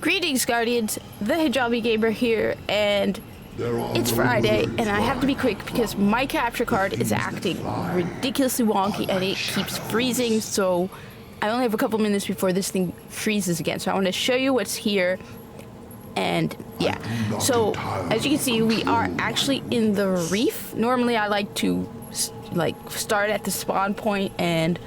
Greetings, Guardians. The Hijabi Gamer here, and it's Friday, and I have to be quick because my capture card is acting ridiculously wonky, and it keeps freezing, so I only have a couple minutes before this thing freezes again. So I want to show you what's here, and yeah. So, as you can see, we are actually in the Reef. Normally, I like to start at the spawn point and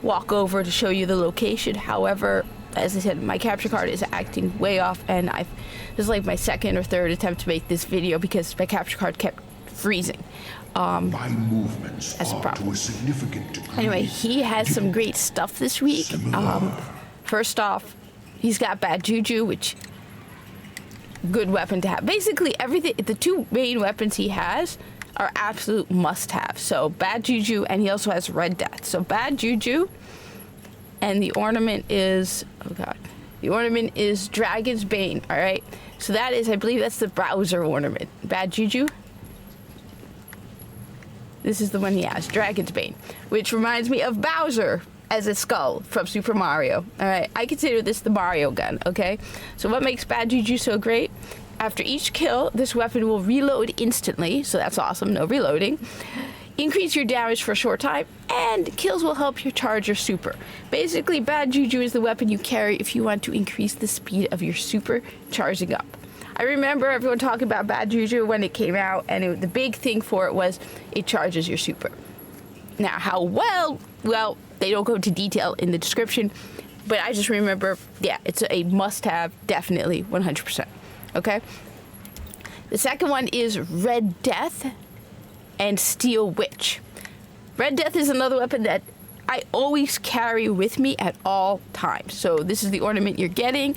walk over to show you the location. However, as I said, my capture card is acting way off, and this is like my second or third attempt to make this video because my capture card kept freezing. My movements that's a are problem. to a significant degree. Anyway, he has some great stuff this week. First off, he's got Bad Juju, which good weapon to have. Basically, everything. The two main weapons he has are absolute must-have. So Bad Juju, and he also has Red Death. So Bad Juju. And the ornament is, oh god, the ornament is Dragon's Bane, alright? So that is, I believe that's the browser ornament. Bad Juju. This is the one he has, Dragon's Bane, which reminds me of Bowser as a skull from Super Mario. Alright, I consider this the Mario gun, okay? So what makes Bad Juju so great? After each kill, this weapon will reload instantly, so that's awesome, no reloading. Increase your damage for a short time, and kills will help you charge your super. Basically, Bad Juju is the weapon you carry if you want to increase the speed of your super charging up. I remember everyone talking about Bad Juju when it came out, and the big thing for it was it charges your super. Now, how well, they don't go into detail in the description, but I just remember, yeah, it's a must-have, definitely, 100%. Okay? The second one is Red Death and Steel Witch. Red Death is another weapon that I always carry with me at all times. So this is the ornament you're getting.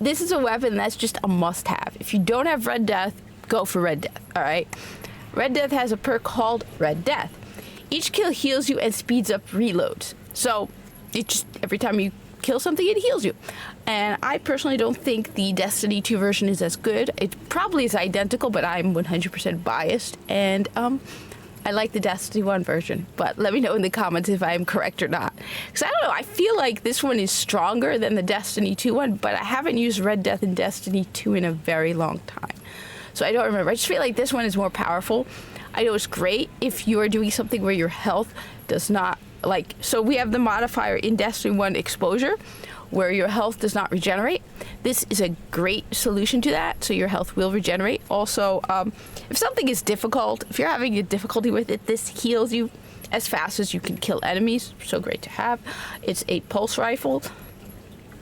This is a weapon that's just a must-have. If you don't have Red Death, go for Red Death, alright? Red Death has a perk called Red Death. Each kill heals you and speeds up reloads. So it just, every time you kill something, it heals you. And I personally don't think the Destiny 2 version is as good. It probably is identical, but I'm 100% biased, and I like the Destiny 1 version, but let me know in the comments if I'm correct or not. Because I don't know, I feel like this one is stronger than the Destiny 2 one, but I haven't used Red Death in Destiny 2 in a very long time. So I don't remember. I just feel like this one is more powerful. I know it's great if you are doing something where your health does not, so we have the modifier in Destiny 1 exposure, where your health does not regenerate. This is a great solution to that, so your health will regenerate. Also, if something is difficult, if you're having a difficulty with it, this heals you as fast as you can kill enemies. So great to have. It's a pulse rifle.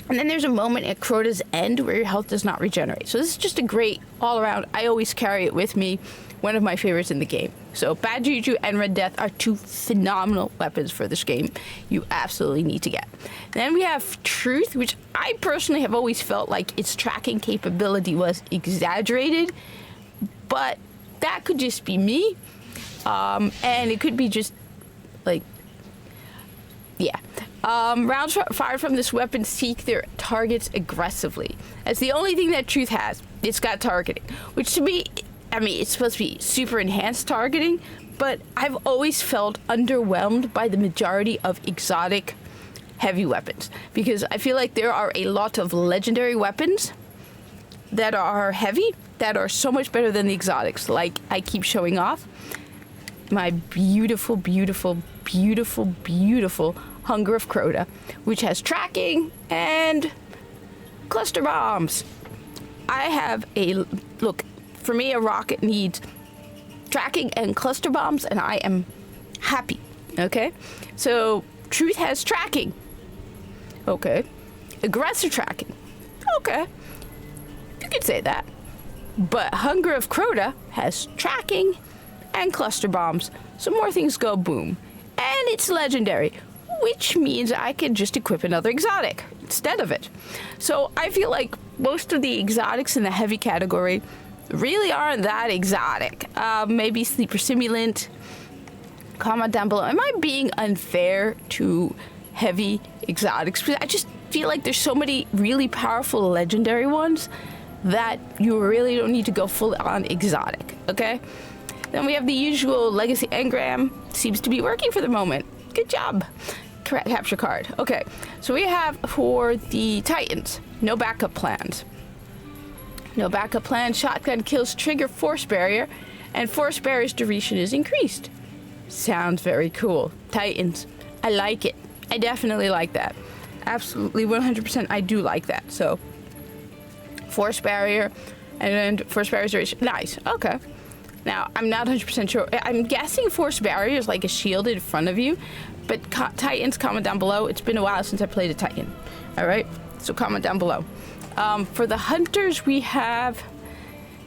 And then there's a moment at Crota's end where your health does not regenerate. So this is just a great all-around, I always carry it with me, one of my favorites in the game. So Bad Juju and Red Death are two phenomenal weapons for this game you absolutely need to get. Then we have Truth, which I personally have always felt like its tracking capability was exaggerated, but that could just be me, and it could be just rounds fired from this weapon seek their targets aggressively. That's the only thing that Truth has. It's got targeting, which to me, I mean, it's supposed to be super enhanced targeting, but I've always felt underwhelmed by the majority of exotic heavy weapons, because I feel like there are a lot of legendary weapons that are heavy that are so much better than the exotics, like I keep showing off. My beautiful, beautiful, beautiful, beautiful Hunger of Crota, which has tracking and cluster bombs. I have look, for me, a rocket needs tracking and cluster bombs, and I am happy, okay? So, Truth has tracking. Okay. Aggressive tracking. Okay. You could say that. But Hunger of Crota has tracking and cluster bombs, so more things go boom. And it's legendary, which means I can just equip another exotic instead of it. So I feel like most of the exotics in the heavy category really aren't that exotic. Maybe Sleeper Simulant. Comment down below. Am I being unfair to heavy exotics? Because I just feel like there's so many really powerful legendary ones that you really don't need to go full on exotic, okay? Then we have the usual Legacy Engram. Seems to be working for the moment. Good job. Capture card. Okay, so we have for the Titans, no backup plans. No backup plan. Shotgun kills trigger force barrier, and force barrier's duration is increased. Sounds very cool. Titans. I like it. I definitely like that. Absolutely 100% I do like that. So, force barrier and force barrier duration. Nice. Okay. Now, I'm not 100% sure. I'm guessing force barrier is like a shield in front of you. But Titans, comment down below. It's been a while since I played a Titan. Alright? So comment down below. For the hunters, we have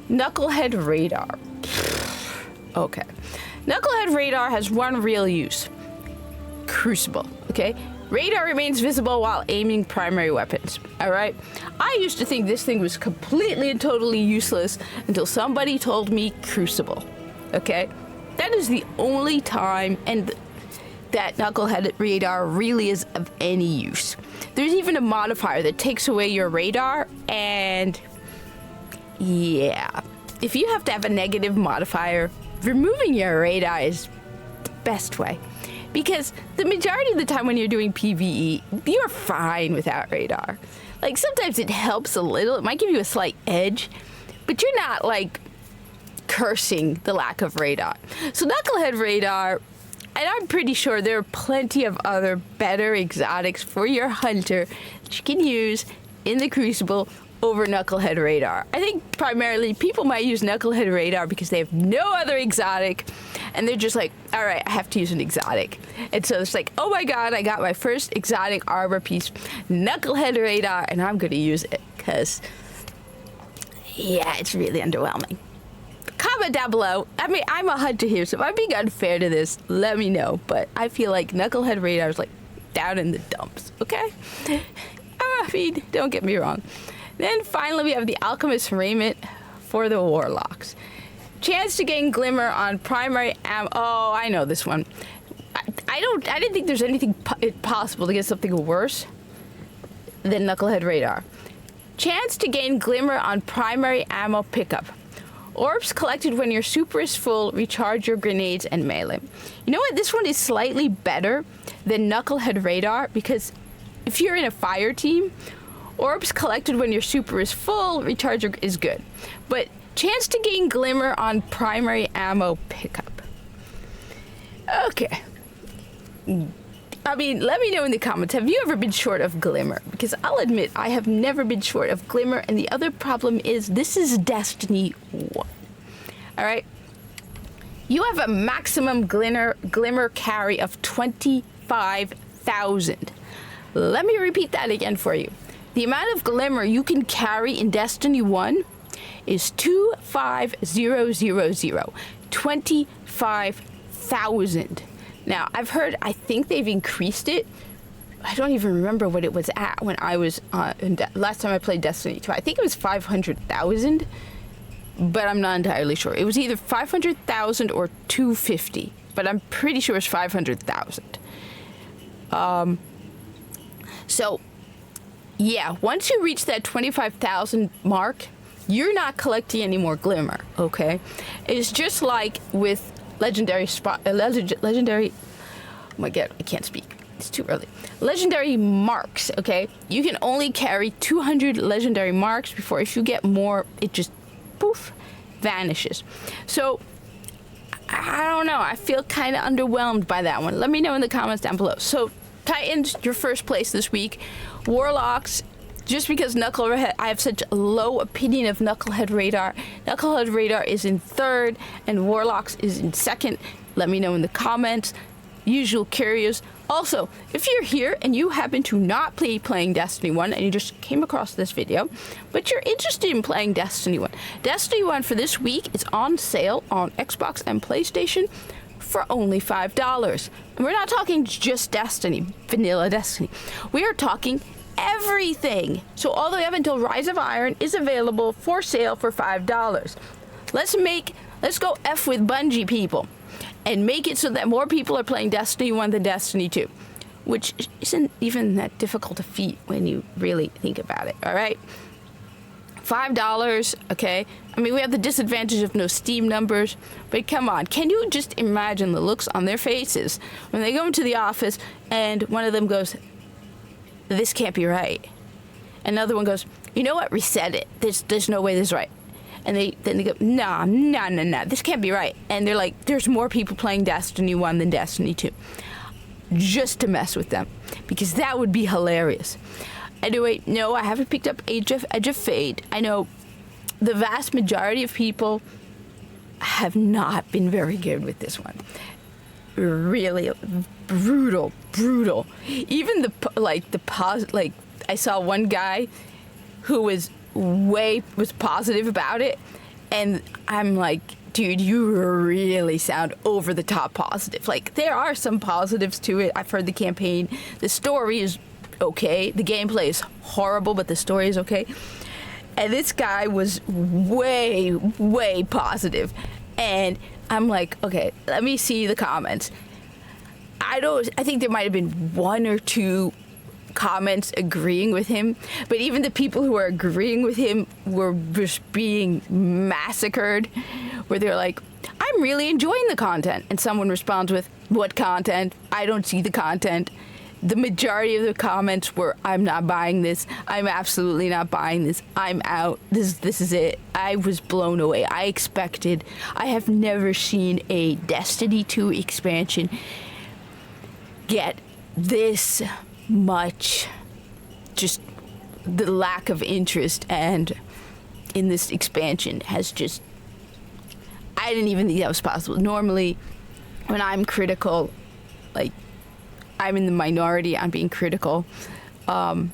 Knucklehead Radar. Okay. Knucklehead Radar has one real use. Crucible. Okay? Radar remains visible while aiming primary weapons. Alright? I used to think this thing was completely and totally useless until somebody told me Crucible. Okay? That is the only time that Knucklehead Radar really is of any use. There's even a modifier that takes away your radar, and yeah. If you have to have a negative modifier, removing your radar is the best way. Because the majority of the time when you're doing PvE, you're fine without radar. Like, sometimes it helps a little. It might give you a slight edge, but you're not, like, cursing the lack of radar. So Knucklehead Radar, and I'm pretty sure there are plenty of other better exotics for your hunter that you can use in the Crucible over Knucklehead Radar. I think primarily people might use Knucklehead Radar because they have no other exotic, and they're just like, all right, I have to use an exotic. And so it's like, oh my god, I got my first exotic armor piece, Knucklehead Radar, and I'm going to use it because, yeah, it's really underwhelming. Comment down below. I mean, I'm a hunter here, so if I'm being unfair to this, let me know. But I feel like Knucklehead Radar is like down in the dumps, okay? I mean, don't get me wrong. Then finally, we have the Alchemist Raiment for the Warlocks. Chance to gain Glimmer on primary ammo. Oh, I know this one. I didn't think there's anything possible to get something worse than Knucklehead Radar. Chance to gain Glimmer on primary ammo pickup. Orbs collected when your super is full, recharge your grenades and melee. You know what? This one is slightly better than Knucklehead Radar because if you're in a fire team, orbs collected when your super is full, recharge your is good. But chance to gain Glimmer on primary ammo pickup. Okay. I mean, let me know in the comments, have you ever been short of Glimmer? Because I'll admit, I have never been short of Glimmer, and the other problem is, this is Destiny 1. Alright? You have a maximum Glimmer carry of 25,000. Let me repeat that again for you. The amount of Glimmer you can carry in Destiny 1 is 25,000. 25,000. Now, I've heard, I think they've increased it. I don't even remember what it was at when I was last time I played Destiny 2. I think it was 500,000, but I'm not entirely sure. It was either 500,000 or 250, but I'm pretty sure it's 500,000. So, yeah, once you reach that 25,000 mark, you're not collecting any more Glimmer, okay? It's just like with legendary, oh my god, I can't speak. It's too early. Legendary marks, okay? You can only carry 200 legendary marks before if you get more, it just, poof, vanishes. So, I don't know. I feel kind of underwhelmed by that one. Let me know in the comments down below. So, Titans, your first place this week. Warlocks, just because Knucklehead, I have such a low opinion of Knucklehead Radar. Knucklehead Radar is in third, and Warlocks is in second. Let me know in the comments. Usual curious. Also, if you're here and you happen to not be playing Destiny 1 and you just came across this video, but you're interested in playing Destiny 1, Destiny 1 for this week is on sale on Xbox and PlayStation for only $5. And we're not talking just Destiny, vanilla Destiny. We are talking everything. So all the way up until Rise of Iron is available for sale for $5. Let's go F with Bungie, people, and make it so that more people are playing Destiny 1 than Destiny 2, which isn't even that difficult a feat when you really think about it, all right? $5, okay? I mean, we have the disadvantage of no Steam numbers, but come on, can you just imagine the looks on their faces when they go into the office and one of them goes, "This can't be right." Another one goes, you know what? Reset it. There's no way this is right. And then they go, nah, this can't be right. And they're like, there's more people playing Destiny 1 than Destiny 2. Just to mess with them. Because that would be hilarious. Anyway, no, I haven't picked up Edge of Fate. I know the vast majority of people have not been very good with this one. Really brutal. Even I saw one guy who was positive about it, and I'm like, dude, you really sound over the top positive. Like, there are some positives to it. I've heard the campaign. The story is okay. The gameplay is horrible, but the story is okay. And this guy was way positive. And I'm like, okay, let me see the comments. I think there might have been one or two comments agreeing with him, but even the people who are agreeing with him were just being massacred, where they're like, I'm really enjoying the content. And someone responds with, what content? I don't see the content. The majority of the comments were, I'm not buying this. I'm absolutely not buying this. I'm out. This is it. I was blown away. I have never seen a Destiny 2 expansion get this much, just the lack of interest and in this expansion has just, I didn't even think that was possible. Normally, when I'm critical, like, I'm in the minority, I'm being critical. But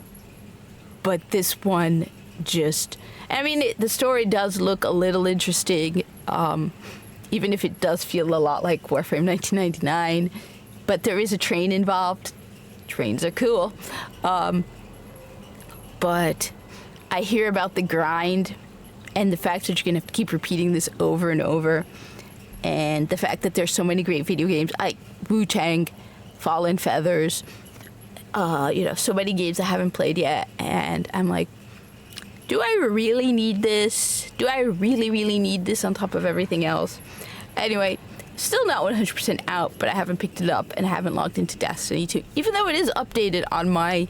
this one just, I mean, the story does look a little interesting, even if it does feel a lot like Warframe 1999. But there is a train involved. Trains are cool. But I hear about the grind and the fact that you're going to have to keep repeating this over and over. And the fact that there's so many great video games like Wu-Tang, Fallen Feathers, so many games I haven't played yet. And I'm like, do I really need this? Do I really need this on top of everything else? Anyway, still not 100% out, but I haven't picked it up and I haven't logged into Destiny 2, even though it is updated on my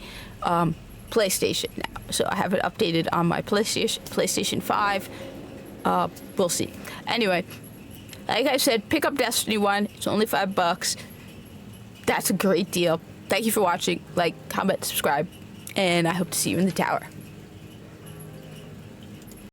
PlayStation now. So I have it updated on my PlayStation 5. We'll see. Anyway, like I said, pick up Destiny 1. It's only $5. That's a great deal. Thank you for watching. Like, comment, subscribe, and I hope to see you in the tower.